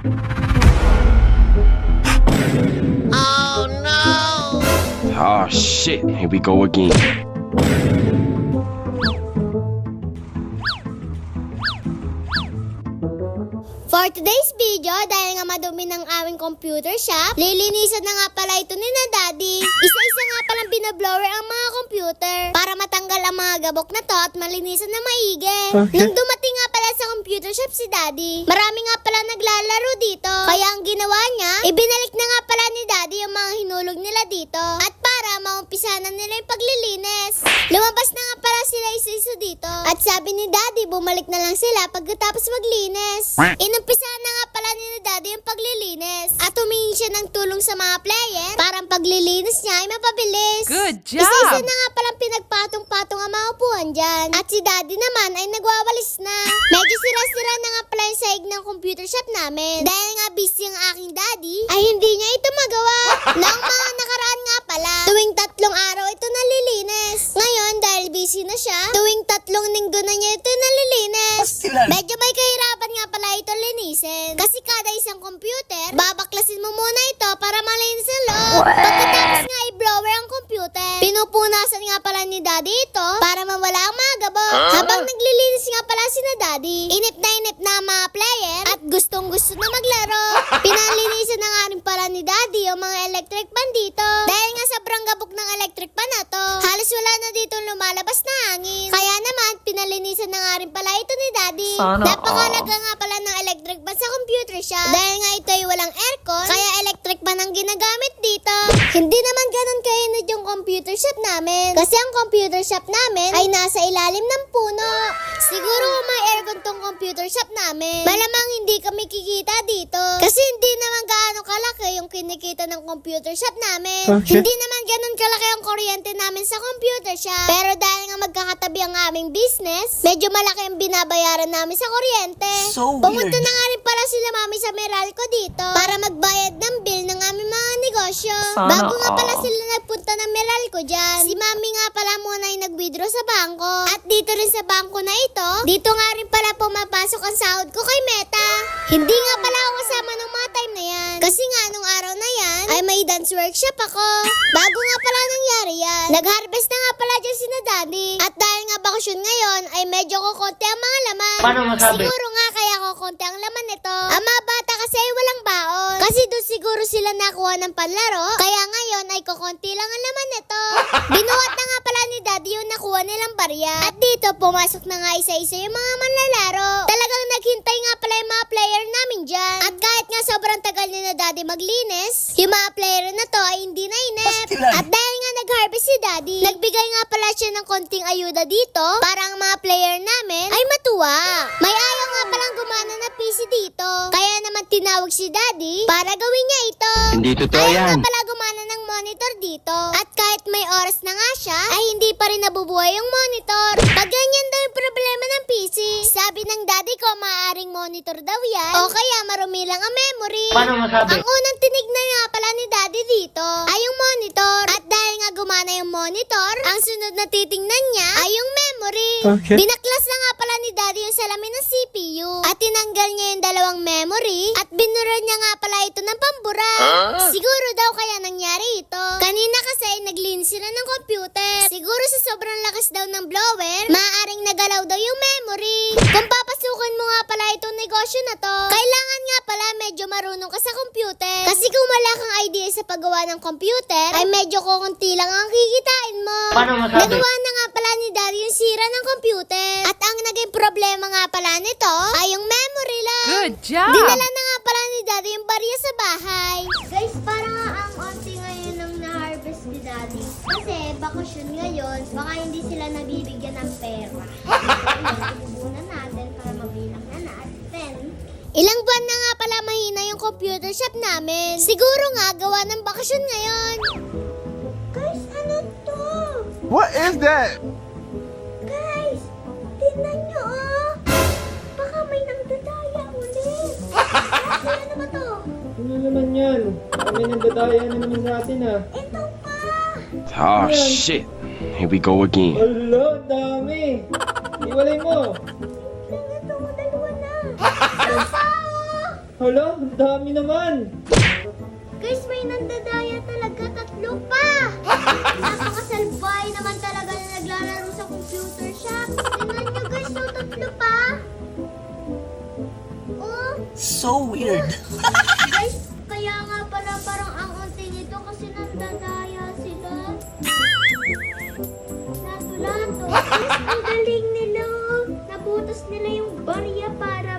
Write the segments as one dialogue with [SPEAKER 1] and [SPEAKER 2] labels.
[SPEAKER 1] Oh no!
[SPEAKER 2] Oh shit, here we go again.
[SPEAKER 3] For today's video, dahil nga madumi ng aming computer shop, lilinisan na nga pala ito ni na Daddy. Isa-isa nga palang binablower ang mga computer para matanggal ang mga gabok na to at malinisan na maigi. Nung dumating nga pala sa computer shop si Daddy, marami nga pala naglalaro dito. Kaya ang ginawa niya, ibinalik na nga pala ni Daddy yung mga hinulog nila dito. At para maumpisa na nila yung paglilinis. Lumabas na nga pala sila isa-isa dito. At sabi ni Daddy, bumalik na lang sila pagkatapos maglinis. Inumpisa na nga pala ni Daddy yung paglilinis. At humingi siya ng tulong sa mga player para ang paglilinis niya ay mapabilis.
[SPEAKER 1] Good job!
[SPEAKER 3] Isa-isa na nga palang pinagpatong-patong ang mga upuan dyan. At si Daddy naman ay nagwawalis na. Medyo sira-sira na nga pala yung sahig ng computer shop namin. Dahil nga busy ang aking Daddy, ay hindi niya ito magawa. Noong mga nakaraan nga pala, tuwing 3 araw ito nalilinis. Ngayon, dahil busy na siya, tuwing 3 linggo na niya ito nalilinis. Medyo may kahirapan nga pala ito linisin. Kasi kada isang computer, babaklasin mo muna ito para malinis ang loob. Pagkatapos nga i-blower ang computer, pinupunasan nga pala ni Daddy ito para mawala ang mga gabok. Habang naglilinis nga pala si na Daddy, inip na ang mga player at gustong-gusto na maglaro. Pinalinisan na nga rin pala ni Daddy yung mga electric pan dito. Dahil nga sobrang gabok ng electric pan na to, halos wala na dito lumalabas na hangin. Kaya naman, pinalinisan na nga rin pala ito ni Daddy. Napakalaga nga pala ng electric pan sa computer shop. Dahil nga ito ay walang aircon, kaya electric pan ang ginagamit dito. Hindi naman ganun kainit yung computer shop namin. Kasi ang computer shop namin ay nasa ilalim ng puno. Siguro kung may aircon tong computer shop namin, malamang hindi kami kikita dito. Kasi hindi naman gaano kalaki yung kinikita ng computer shop namin. Hindi naman ganun kalaki ang kuryente namin sa computer shop. Pero dahil nga magkakatabi ang aming business, medyo malaki ang binabayaran namin sa kuryente. Pumunta na nga rin pala sila mami sa Meralco dito para magbayad ng bill ng aming mga negosyo. Bago nga pala sila nagpunta ng Meralco dyan, si mami nga pala muna ay nag-withdraw sa bangko. At dito rin sa bangko na ito, dito nga rin pala pumapasok ang sahod ko kay Meta. Hindi nga pala ako kasama ng mga time na yan. Kasi nga nung araw na yan, ay may dance workshop ako. Bago nga pala nangyari yan, nag-harvest na nga pala dyan si na Daddy. At dahil nga bakasyon ngayon, ay medyo kukonti ang mga laman.
[SPEAKER 4] Paano masabi?
[SPEAKER 3] Siguro nga kaya kukonti ang laman nito. Ang mga bata kasi ay walang baon. Kasi doon siguro sila nakuha ng panlaro. Kaya ngayon ay kukonti lang ang laman nito. Binuhat na nga pala ni Daddy yung nakuha nilang barya. At dito pumasok na nga isa-isa yung mga manlalaro. Talagang naghintay nga pala yung mga player namin dyan. At kahit nga sobrang tagal ni na Daddy maglinis, yung mga player na to ay hindi na inip. At dahil nga nag-harvest si Daddy, nagbigay nga pala siya ng konting ayuda dito para ang mga player namin ay matuwa. May ayaw nga palang gumana na PC dito. Kaya naman tinawag si Daddy para gawin niya ito.
[SPEAKER 2] Hindi totoo
[SPEAKER 3] Ayaw
[SPEAKER 2] yan.
[SPEAKER 3] nga pala gumana ng monitor dito. At kahit may oras na nga siya, ay hindi pa rin nabubuhay yung monitor. Pag ganyan daw yung problema ng PC, sabi ng Daddy ko maaaring monitor daw yan o kaya marumi lang ang memory.
[SPEAKER 4] Paano masabi?
[SPEAKER 3] Ang unang tinignan nga pala ni Daddy dito ay yung monitor. At dahil nga gumana yung monitor, ang sunod na titingnan niya ay yung memory. Binaklas na nga pala ni Daddy yung salamin ng CPU at tinanggal niya yung dalawang memory at binura niya nga pala ito ng pambura. Siguro daw kaya nangyari ito. Kanina kasi naglinis sila ng computer. Siguro sa sobrang lakas daw ng blower, maaaring nagalaw daw yung memory. Kung papasukan mo nga pala itong negosyo na to, kailangan nga pala medyo marunong ka sa computer. Kasi kung wala kang idea sa paggawa ng computer, ay medyo kukunti lang ang kikitain mo.
[SPEAKER 4] Paano masabi?
[SPEAKER 3] Nagawa na nga pala ni Daddy yung sira ng computer. At ang naging problema nga pala nito ay yung memory lang.
[SPEAKER 1] Good job!
[SPEAKER 3] Dinala na nga pala ni Daddy yung barya sa bahay. Guys, parang nga ang onti ngayon ng na-harvest ni Daddy. Kasi bakasyon ngayon, baka hindi sila nabibigyan ng pera. Ibubunan natin para mabilang na natin. Ilang buwan na nga pala mahina yung computer shop namin. Siguro nga gawa ng bakasyon ngayon. Guys, ano to?
[SPEAKER 5] What is that?
[SPEAKER 3] Guys, tingnan nyo oh. Baka may nangdadaya ulit. Kasi ano ba to?
[SPEAKER 4] Ano naman yan? Kami nagdadaya na naman sa atin ah.
[SPEAKER 3] Ito pa.
[SPEAKER 2] Oh shit, here we go again.
[SPEAKER 4] Alo, dami! Iwalay mo!
[SPEAKER 3] Ito, dalawa na. Ito pa oh.
[SPEAKER 4] Hala, ang dami naman.
[SPEAKER 3] Guys, may nandadaya talaga, 3 pa! Napakasalbay naman talaga na naglalaro sa computer shop. Tingnan nyo guys, 3 pa! Oh,
[SPEAKER 6] So weird.
[SPEAKER 3] guys, kaya nga pala parang ang unti nito kasi nandadaya sila. Lato-lato. Guys, ang galing nila. Nabutas nila yung barya para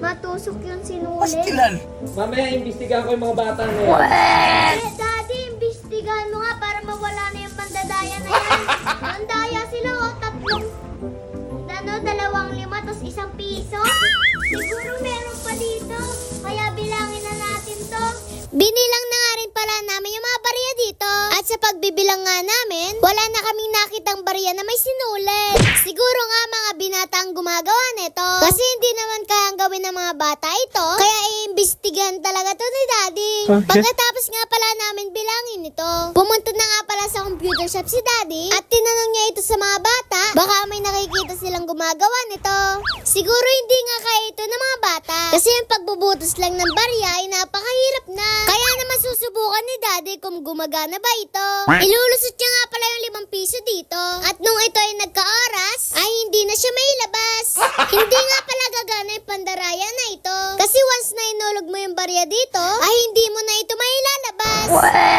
[SPEAKER 3] matusok yung sinulit.
[SPEAKER 6] Pastilan.
[SPEAKER 4] Mamaya, imbestigahan ko yung mga bata na yan.
[SPEAKER 3] Daddy, imbestigahan mo nga para mawala na yung mandadaya na yan. Mandaya sila, 2 tapos 1 piso. Siguro meron pa dito. Kaya bilangin na natin to. Binilang na nga rin pala namin yung mga barya dito. At sa pagbibilang nga namin, wala na kaming nakitang barya na may sinulit. Siguro nga mga binata ang gumagawa nito. Kasi hindi naman kayang gawin ng mga bata ito. Kaya iimbestigahan talaga to ni Daddy. Pagkatapos nga pala namin bilangin ito, pumunta na nga pala sa computer shop si Daddy. At tinanong niya ito sa mga bata, baka may nakikita silang gumagawa nito. Siguro hindi nga kaya ito ng mga bata. Kasi yung pagbubutos lang ng barya ay napakahirap na. Kaya naman susubukan ni Daddy kung gumagana ba ito. Ilulusot niya nga pala yung 5 piso dito. At nung ito ay nagka-oras, ay hindi na siya mailabas. Hindi nga pala gagana yung pandaraya na ito. Kasi once na inulog mo yung barya dito, ay hindi mo na ito mailalabas.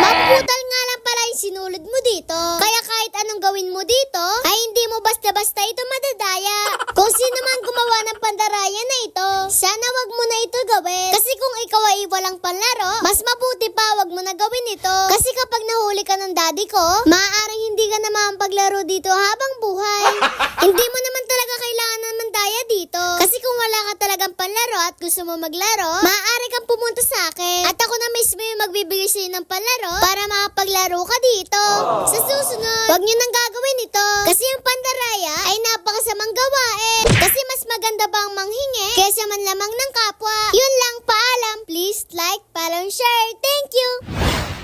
[SPEAKER 3] Mapuputal nga lang pala yung sinulod mo dito. Kaya kahit anong gawin mo dito, ay hindi mo basta-basta ito madadaya. Kung sino man gumawa ng pandaraya na ito, sana wag mo na ito gawin. Kasi kung ikaw ay walang panlaro, mas mabuti pa wag mo na gawin ito. Kasi kapag nahuli ka ng daddy ko, maaaring hindi ka na makapaglaro dito habang buhay. Hindi mo naman talaga kailangan ng mandaya dito. Kasi kung wala ka talagang panlaro at gusto mo maglaro, maaari kang pumunta sa akin. At ako na mismo yung magbibigay sa'yo ng panlaro para makapaglaro ka dito. Sa susunod, wag nyo nang gagawin ito. Kasi yung pandaraya ay napakasamang gawain. Kasi mas maganda bang manghingi kaysa man lamang ng kapwa. Yun lang, paalam. Please like, follow, and share. Thank you!